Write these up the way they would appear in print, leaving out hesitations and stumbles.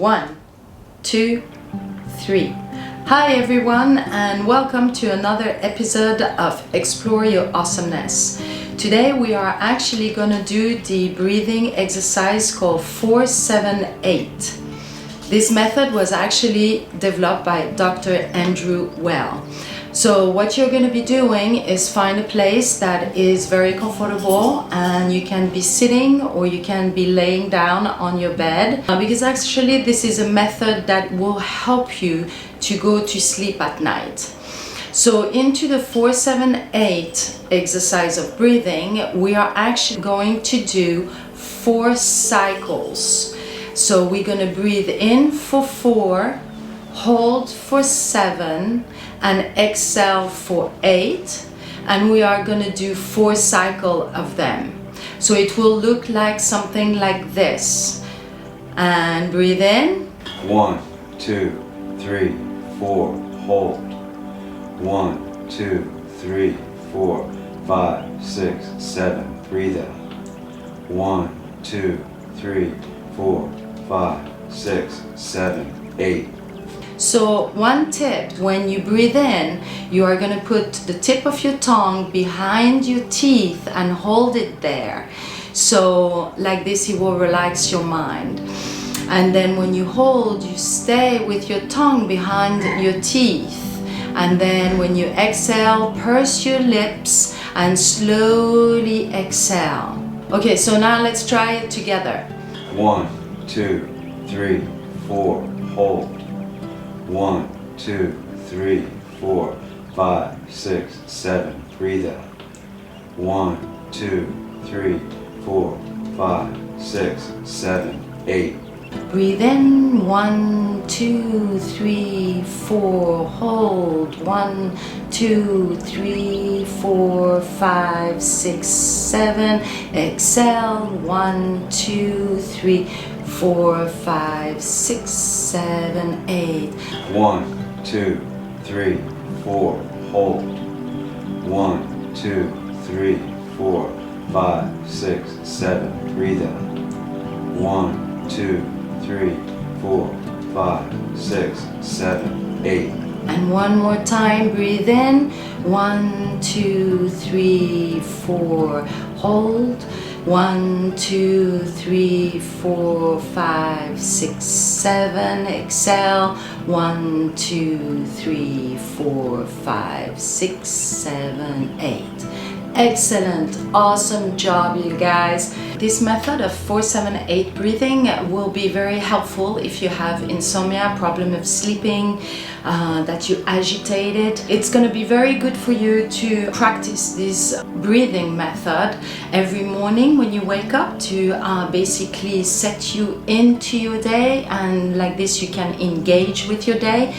1, 2, 3. Hi everyone, and welcome to another episode of Explore Your Awesomeness. Today we are actually going to do the breathing exercise called 4-7-8. This method was actually developed by Dr. Andrew Weil. So what you're going to be doing is find a place that is very comfortable, and you can be sitting or you can be laying down on your bed, because actually this is a method that will help you to go to sleep at night. So into the 4-7-8 exercise of breathing, we are actually going to do 4 cycles. So we're going to breathe in for 4, hold for 7, and exhale for 8, and we are going to do 4 cycles of them. So it will look like something like this. And breathe in. 1, 2, 3, 4, hold. 1, 2, 3, 4, 5, 6, 7, breathe out. 1, 2, 3, 4, 5, 6, 7, 8. So one tip, when you breathe in, you are going to put the tip of your tongue behind your teeth and hold it there. So like this, it will relax your mind. And then when you hold, you stay with your tongue behind your teeth. And then when you exhale, purse your lips and slowly exhale. Okay, so now let's try it together. 1, 2, 3, 4, hold. 1, 2, 3, 4, 5, 6, 7, breathe out. 1, 2, 3, 4, 5, 6, 7, 8. Breathe in, 1, 2, 3, 4, hold, 1, 2, 3, 4, 5, 6, 7, exhale, 1, 2, 3, 4, 5, 6, 7, 8. 1, 2, 3, 4, hold. 1, 2, 3, 4, 5, 6, 7, breathe out. 1, 2, 3, 4, 5, 6, 7, 8. And one more time, breathe in, 1, 2, 3, 4, hold, 1, 2, 3, 4, 5, 6, 7, exhale, 1, 2, 3, 4, 5, 6, 7, 8. Excellent, awesome job, you guys. This method of 4-7-8 breathing will be very helpful if you have insomnia, problem of sleeping, that you agitated. It's going to be very good for you to practice this breathing method every morning when you wake up, to basically set you into your day, and like this you can engage with your day.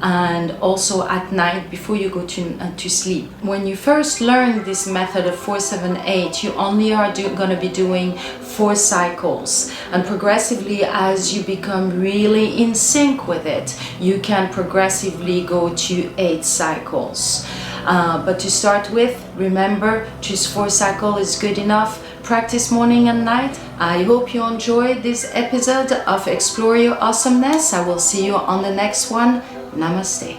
And also at night before you go to sleep. When you first learn this method of 4-7-8, you only are going to be doing 4 cycles, and progressively as you become really in sync with it, you can progressively go to 8 cycles. But to start with, remember, just 4 cycles is good enough. Practice morning and night. I hope you enjoyed this episode of Explore Your Awesomeness. I will see you on the next one. Namaste.